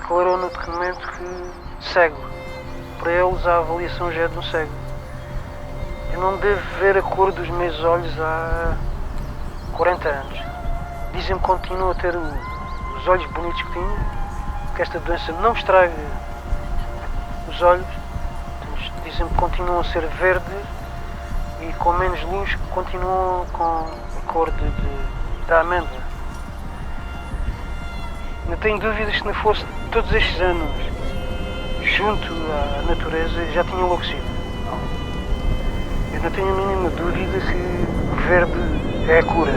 declarou no documento que cego. Para eles a avaliação já é de um cego. Eu não devo ver a cor dos meus olhos há 40 anos. Dizem-me que continuo a ter os olhos bonitos que tinha, que esta doença não estraga os olhos. Dizem-me que continuam a ser verdes e com menos luz, continuam com a cor da amêndoa. Não tenho dúvidas que se não fosse todos estes anos junto à natureza, já tinha enlouquecido. Eu não tenho a mínima dúvida que o verde é a cura.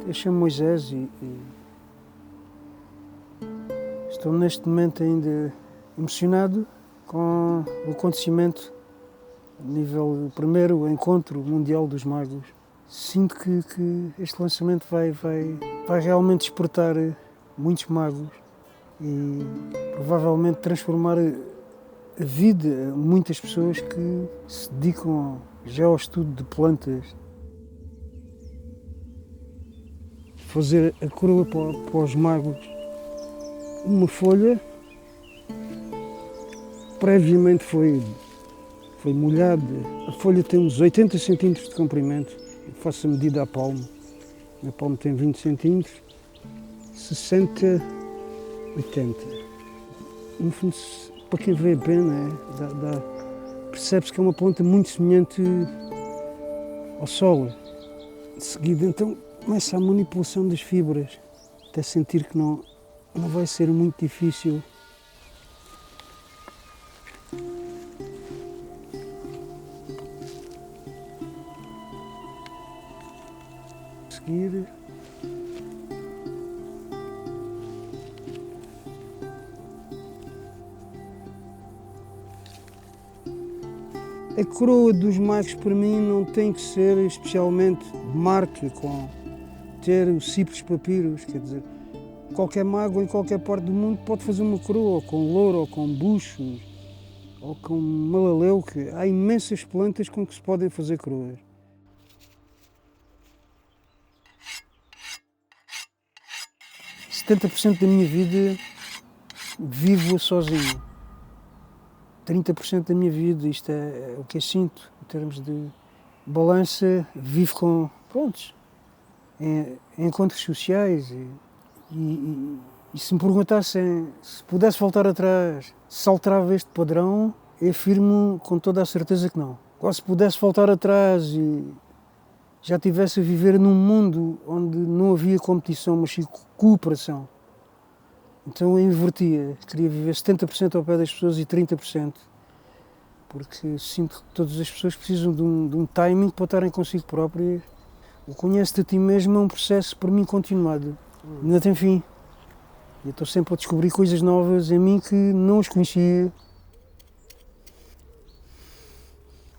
Eu chamo Moisés e estou neste momento ainda emocionado com o acontecimento a nível do primeiro encontro mundial dos magos. Sinto que este lançamento vai realmente despertar muitos magos e provavelmente transformar a vida de muitas pessoas que se dedicam já ao estudo de plantas. Fazer a coroa para os magos, uma folha previamente foi molhada. A folha tem uns 80 centímetros de comprimento, eu faço a medida à palma. A palma tem 20 centímetros, 60, 80. No fundo, para quem vê bem, percebe-se que é uma planta muito semelhante ao solo. De seguida, então, começa a manipulação das fibras, até sentir que não vai ser muito difícil. Seguir. A coroa dos magos, para mim, não tem que ser especialmente de marca, com ter o Cyprus Papyrus, quer dizer, qualquer mago em qualquer parte do mundo pode fazer uma coroa, ou com louro, ou com buchos, ou com malaleuca. Há imensas plantas com que se podem fazer coroas. %70 da minha vida vivo sozinho. 30% da minha vida, isto é o que eu sinto, em termos de balança, vivo com, em encontros sociais e se me perguntassem se pudesse voltar atrás, se alterava este padrão, eu afirmo com toda a certeza que não. Ou se pudesse voltar atrás e já estivesse a viver num mundo onde não havia competição, mas sim cooperação. Então eu invertia, queria viver 70% ao pé das pessoas e 30%, porque sinto que todas as pessoas precisam de um timing para estarem consigo próprias. O conhece-te a ti mesmo é um processo, para mim, continuado. Não tem fim. Eu estou sempre a descobrir coisas novas em mim que não as conhecia.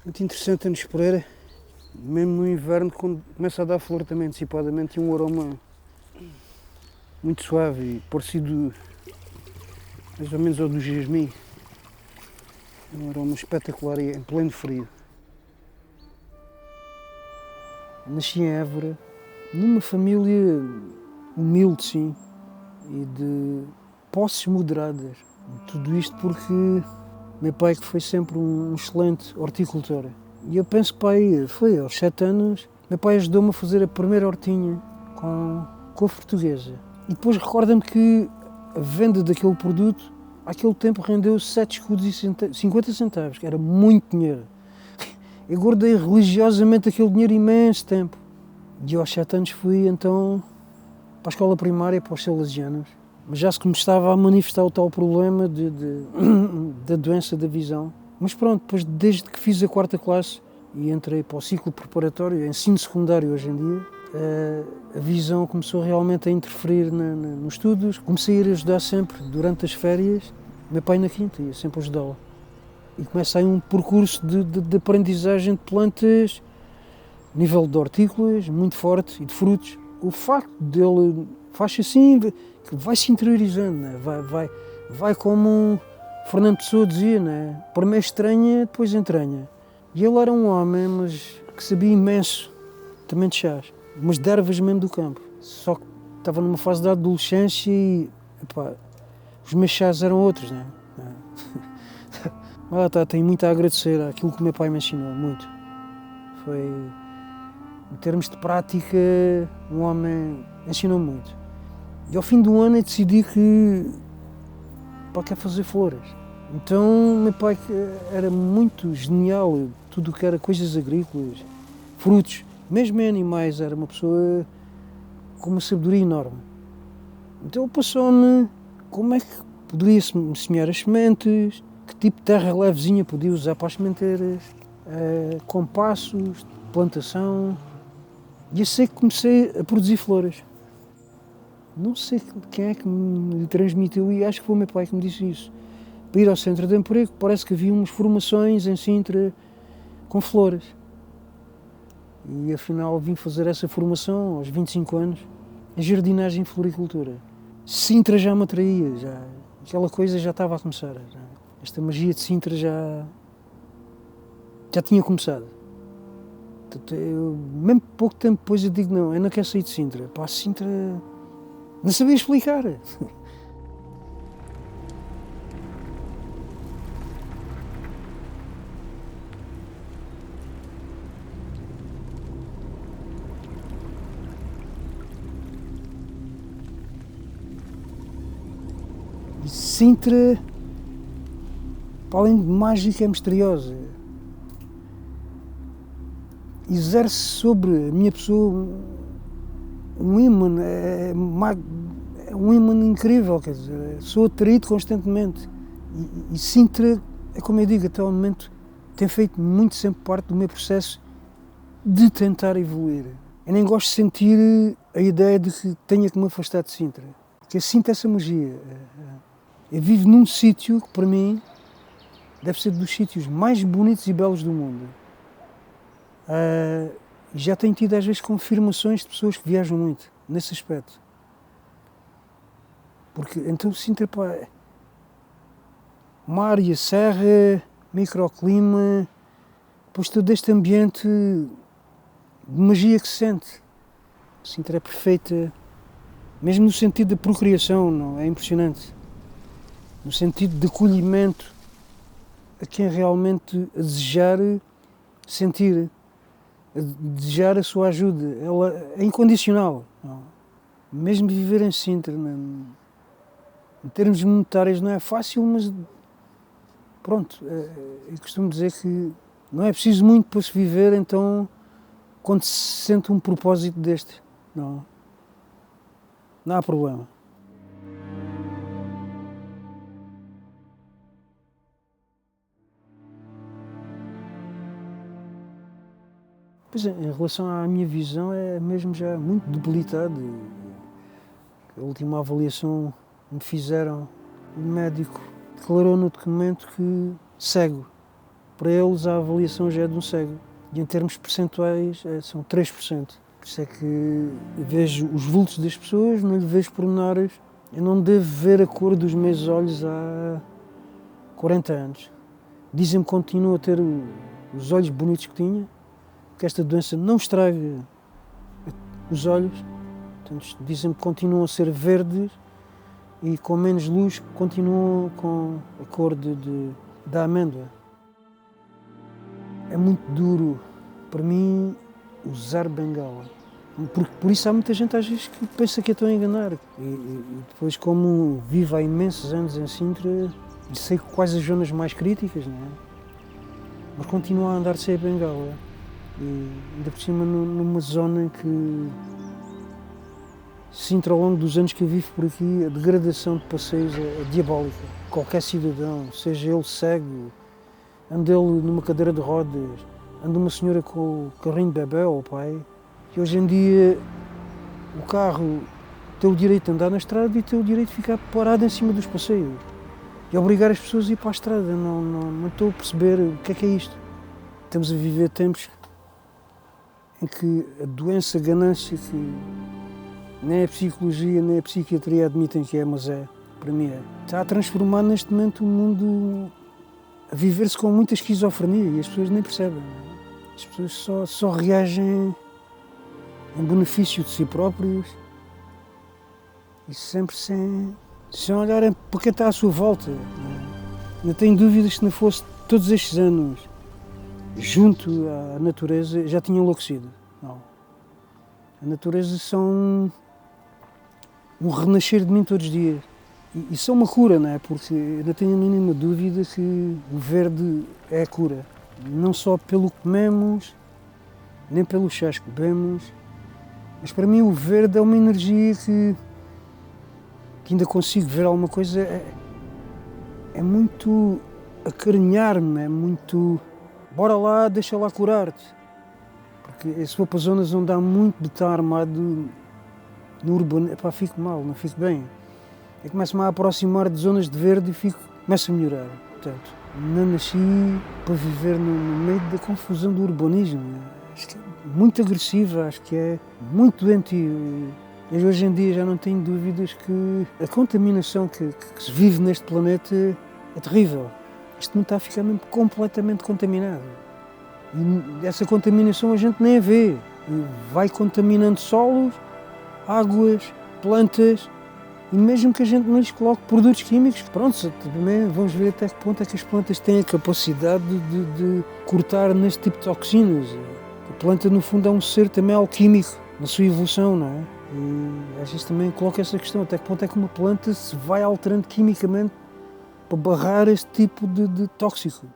Muito interessante, Anos Pereira. mesmo no inverno, quando começa a dar flor também antecipadamente, e um aroma muito suave e parecido mais ou menos ao do jasmim. Um aroma espetacular e em pleno frio. Nasci em Évora, numa família humilde, sim, e de posses moderadas. Tudo isto porque meu pai que foi sempre um excelente horticultor. E eu penso que pai, foi aos 7 anos, meu pai ajudou-me a fazer a primeira hortinha com a portuguesa. E depois recorda-me que a venda daquele produto, àquele tempo rendeu 7 escudos e 50 centavos, que era muito dinheiro. Eu guardei religiosamente aquele dinheiro imenso tempo. E aos 7 anos fui então para a escola primária, para os salesianos. Mas já se começava a manifestar o tal problema da doença da visão. Mas pronto, depois desde que fiz a 4ª classe e entrei para o ciclo preparatório, ensino secundário hoje em dia, a visão começou realmente a interferir nos estudos. Comecei a ir ajudar sempre durante as férias, meu pai na quinta, ia sempre ajudá-lo. E começa aí um percurso de aprendizagem de plantas, nível de hortícolas, muito forte, e de frutos. O facto dele faz assim, que vai se interiorizando, né? vai como Fernando Pessoa dizia, né? Primeiro estranha, depois entranha. E ele era um homem, mas que sabia imenso, também de chás, mas de ervas mesmo do campo. Só que estava numa fase da adolescência e epá, os meus chás eram outros, né? Tenho muito a agradecer àquilo que o meu pai me ensinou, muito. Foi, em termos de prática, um homem ensinou muito. E ao fim do ano eu decidi que quer fazer flores. Então meu pai era muito genial, tudo o que era coisas agrícolas, frutos, mesmo em animais, era uma pessoa com uma sabedoria enorme. Então ele passou-me como é que poderia semear as sementes, que tipo de terra levezinha podia usar para as sementeiras, compassos, plantação. E eu sei que comecei a produzir flores. Não sei quem é que me transmitiu, e acho que foi o meu pai que me disse isso. Para ir ao centro de emprego, parece que havia umas formações em Sintra com flores. E afinal vim fazer essa formação aos 25 anos, em jardinagem e floricultura. Sintra já me atraía, aquela coisa já estava a começar. Esta magia de Sintra já tinha começado. Mesmo pouco tempo depois eu digo, não, eu não quero sair de Sintra. Pá, Sintra... Não sabia explicar. E Sintra, para além de mágica, é misteriosa. Exerce sobre a minha pessoa um ímã, um ímã incrível, quer dizer, sou atraído constantemente. E Sintra, é como eu digo, até o momento, tem feito muito sempre parte do meu processo de tentar evoluir. Eu nem gosto de sentir a ideia de que tenha que me afastar de Sintra, porque eu sinto essa magia. Eu vivo num sítio que, para mim, deve ser dos sítios mais bonitos e belos do mundo. Já tenho tido, às vezes, confirmações de pessoas que viajam muito, nesse aspecto. Porque, então, Sintra, pá, mar e a serra, microclima, depois todo este ambiente de magia que se sente. Sintra é perfeita, mesmo no sentido da procriação, não? É impressionante. No sentido de acolhimento a quem realmente a desejar sentir, a desejar a sua ajuda. Ela é incondicional. Não? Mesmo viver em Sintra, não, em termos monetários não é fácil, mas pronto, eu costumo dizer que não é preciso muito para se viver, então quando se sente um propósito deste, não há problema. Pois é, em relação à minha visão é mesmo já muito debilitada. A última avaliação que me fizeram, o médico declarou no documento que cego. Para eles a avaliação já é de um cego. e em termos percentuais são 3%. Por isso é que vejo os vultos das pessoas, não lhe vejo pormenores. Eu não devo ver a cor dos meus olhos há 40 anos. Dizem-me que continuo a ter os olhos bonitos que tinha, que esta doença não estraga os olhos. Portanto, dizem-me que continuam a ser verdes e com menos luz continuam com a cor da amêndoa. É muito duro para mim usar bengala. Por isso há muita gente às vezes que pensa que estão a enganar. E depois, como vivo há imensos anos em Sintra, sei quais as zonas mais críticas, não é? Mas continuo a andar sem a bengala. E ainda por cima numa zona em que Sintra, ao longo dos anos que eu vivo por aqui, a degradação de passeios é diabólica. Qualquer cidadão, seja ele cego, anda ele numa cadeira de rodas, anda uma senhora com o carrinho de bebê ou o pai, que hoje em dia o carro tem o direito de andar na estrada e tem o direito de ficar parado em cima dos passeios. E obrigar as pessoas a ir para a estrada. Não estou a perceber o que é isto. Estamos a viver tempos em que a doença, a ganância, que nem a psicologia nem a psiquiatria admitem que é, mas é, para mim é. Está a transformar neste momento o mundo a viver-se com muita esquizofrenia e as pessoas nem percebem. As pessoas só reagem em benefício de si próprios e sempre sem olharem para quem está à sua volta. Não tenho dúvidas que se não fosse todos estes anos junto à natureza, já tinha enlouquecido. Não. A natureza são um renascer de mim todos os dias. E são uma cura, não é? Porque eu não tenho a mínima dúvida que o verde é a cura. Não só pelo que comemos, nem pelos chás que bebemos, mas para mim o verde é uma energia que ainda consigo ver alguma coisa. É muito acarinhar-me, é muito... Bora lá, deixa lá curar-te. Porque se for para zonas onde há muito de estar armado no urbano, epá, fico mal, não fico bem. Eu começo-me a aproximar de zonas de verde e começo a melhorar. Portanto, não nasci para viver no meio da confusão do urbanismo. Acho que é muito agressiva, acho que é muito doentio. E hoje em dia já não tenho dúvidas que a contaminação que se vive neste planeta é terrível. Este mundo está a ficar mesmo completamente contaminado. E essa contaminação a gente nem a vê. E vai contaminando solos, águas, plantas, e mesmo que a gente não lhes coloque produtos químicos, pronto, também vamos ver até que ponto é que as plantas têm a capacidade de cortar neste tipo de toxinas. A planta, no fundo, é um ser também alquímico na sua evolução, não é? E às vezes também coloco essa questão, até que ponto é que uma planta se vai alterando quimicamente para barrar este tipo de tóxicos.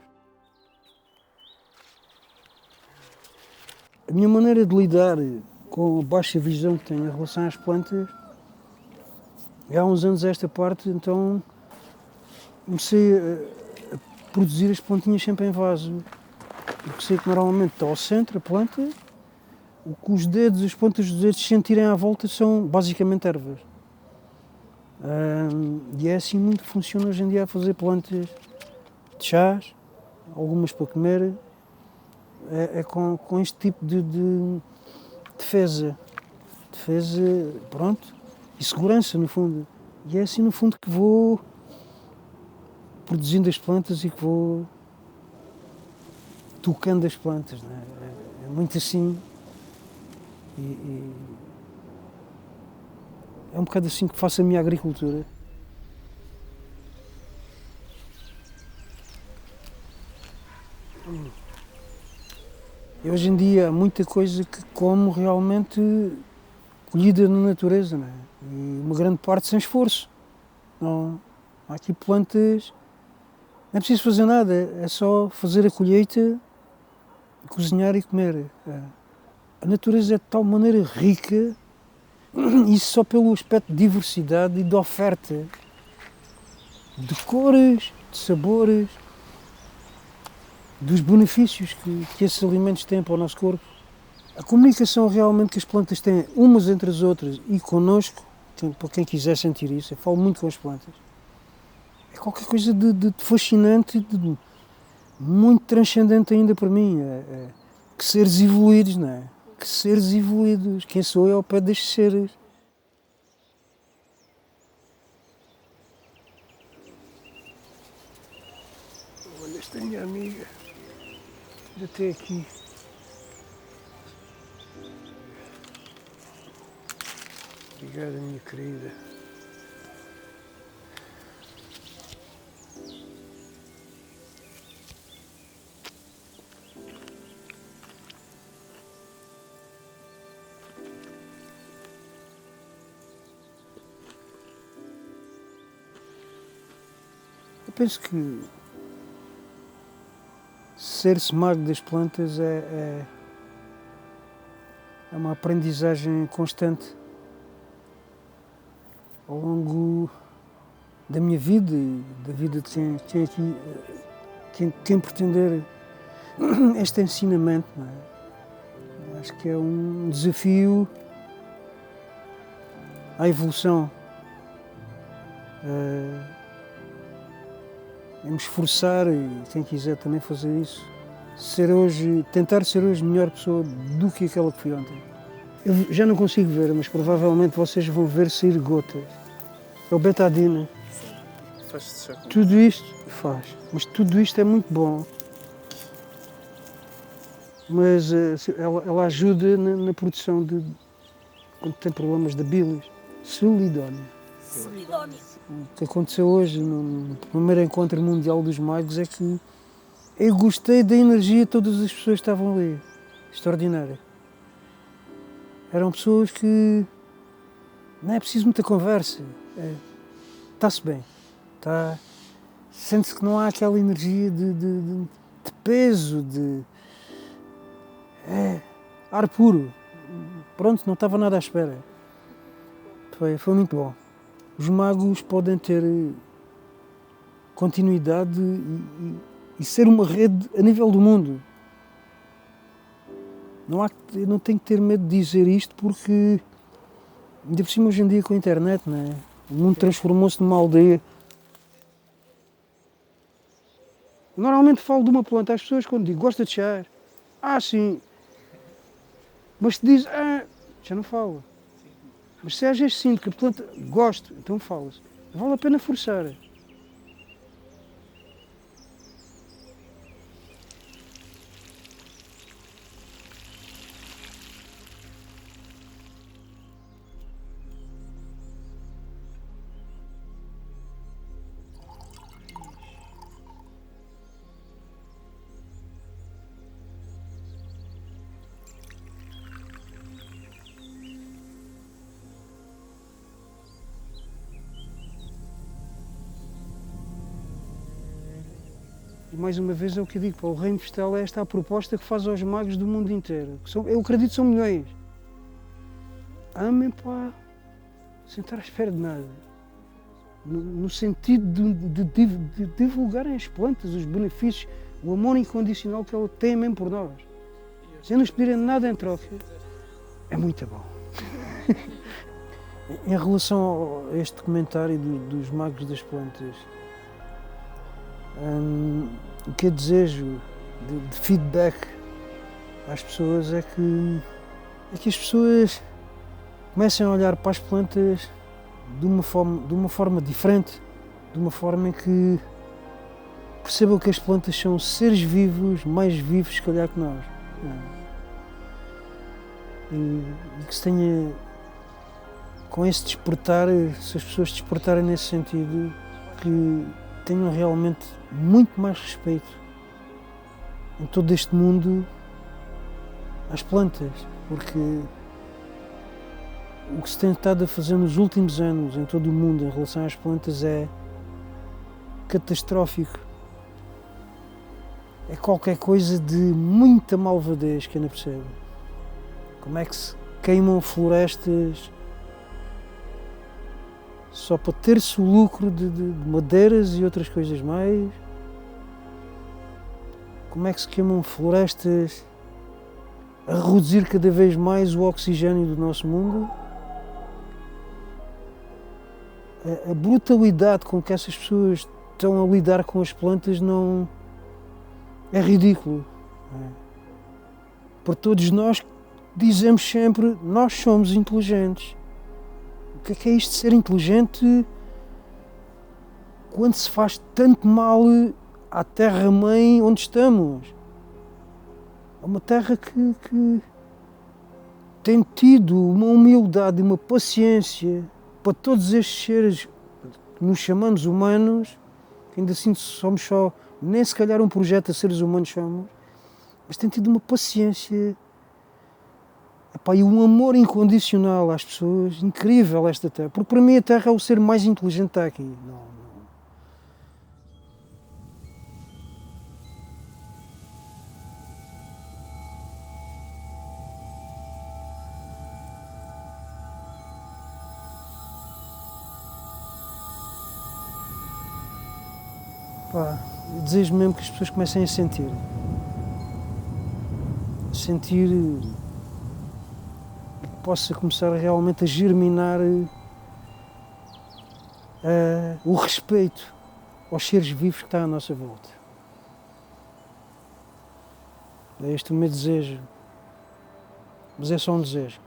A minha maneira de lidar com a baixa visão que tenho em relação às plantas, há uns anos a esta parte, então comecei a produzir as plantinhas sempre em vaso. Eu sei que normalmente está ao centro a planta, o que os dedos, as pontas dos dedos sentirem à volta são basicamente ervas. E é assim muito que funciona hoje em dia a fazer plantas de chás, algumas para comer, é com este tipo de defesa, pronto, e segurança no fundo. E é assim no fundo que vou produzindo as plantas e que vou tocando as plantas, não é? É muito assim. E é um bocado assim que faço a minha agricultura. E hoje em dia há muita coisa que como realmente colhida na natureza, não é? E uma grande parte sem esforço. Não, há aqui plantas, não é preciso fazer nada, é só fazer a colheita, cozinhar e comer. A natureza é de tal maneira rica, isso só pelo aspecto de diversidade e de oferta, de cores, de sabores, dos benefícios que esses alimentos têm para o nosso corpo. A comunicação realmente que as plantas têm umas entre as outras e connosco, para quem quiser sentir isso, eu falo muito com as plantas, é qualquer coisa de fascinante, de muito transcendente ainda para mim. que seres evoluídos, não é? Que seres evoluídos. Quem sou eu ao pé destes seres? Olha, esta é minha amiga. Até aqui. Obrigada, minha querida. Eu penso que ser-se mago das plantas é uma aprendizagem constante ao longo da minha vida e da vida de quem aqui, quem pretender este ensinamento. Não é? Acho que é um desafio à evolução. É me esforçar, e quem quiser também fazer isso, tentar ser hoje melhor pessoa do que aquela que fui ontem. Eu já não consigo ver, mas provavelmente vocês vão ver sair gotas. É o betadine. Faz-se já com... Tudo isto faz, mas tudo isto é muito bom. Mas ela ajuda na produção de, quando tem problemas de bilis, celidónia. O que aconteceu hoje no primeiro encontro mundial dos magos é que eu gostei da energia de todas as pessoas que estavam ali. Extraordinária. Eram pessoas que não é preciso muita conversa. Está-se bem. Sente-se que não há aquela energia de peso, de ar puro. Pronto, não estava nada à espera. Foi muito bom. Os magos podem ter continuidade e ser uma rede a nível do mundo. Eu não tenho que ter medo de dizer isto porque, ainda por cima hoje em dia com a internet, não é? O mundo transformou-se numa aldeia. Normalmente falo de uma planta às pessoas quando digo, gosta de chá? Sim. Mas se diz, já não falo. Mas se às vezes sinto que a planta gosto, então fala-se. Vale a pena forçar. E mais uma vez é o que eu digo, o Reino Vegetal é esta a proposta que faz aos magos do mundo inteiro. Eu acredito que são milhões. Amem, sem estar à espera de nada. No sentido de divulgarem as plantas, os benefícios, o amor incondicional que ela tem mesmo por nós. Sem nos pedirem nada em troca. É muito bom. Em relação a este documentário dos magos das plantas, o que eu desejo de feedback às pessoas é que as pessoas comecem a olhar para as plantas de uma forma diferente, de uma forma em que percebam que as plantas são seres vivos, mais vivos se calhar que nós. E que se tenha, com esse despertar, se as pessoas despertarem nesse sentido, que tenham realmente muito mais respeito em todo este mundo às plantas, porque o que se tem estado a fazer nos últimos anos em todo o mundo em relação às plantas é catastrófico. É qualquer coisa de muita malvadez que eu não percebo. Como é que se queimam florestas só para ter-se o lucro de madeiras e outras coisas mais? Como é que se queimam florestas a reduzir cada vez mais o oxigênio do nosso mundo? A brutalidade com que essas pessoas estão a lidar com as plantas não é ridículo. para todos nós que dizemos sempre, nós somos inteligentes. O que é isto de ser inteligente quando se faz tanto mal à terra-mãe onde estamos? É uma terra que tem tido uma humildade e uma paciência para todos estes seres que nos chamamos humanos, que ainda assim somos só, nem se calhar um projeto a seres humanos somos, mas tem tido uma paciência, epá, e um amor incondicional às pessoas, incrível esta terra, porque para mim a terra é o ser mais inteligente que está aqui. Não. Pá, eu desejo mesmo que as pessoas comecem a sentir que possa começar realmente a germinar o respeito aos seres vivos que está à nossa volta. É este o meu desejo, mas é só um desejo.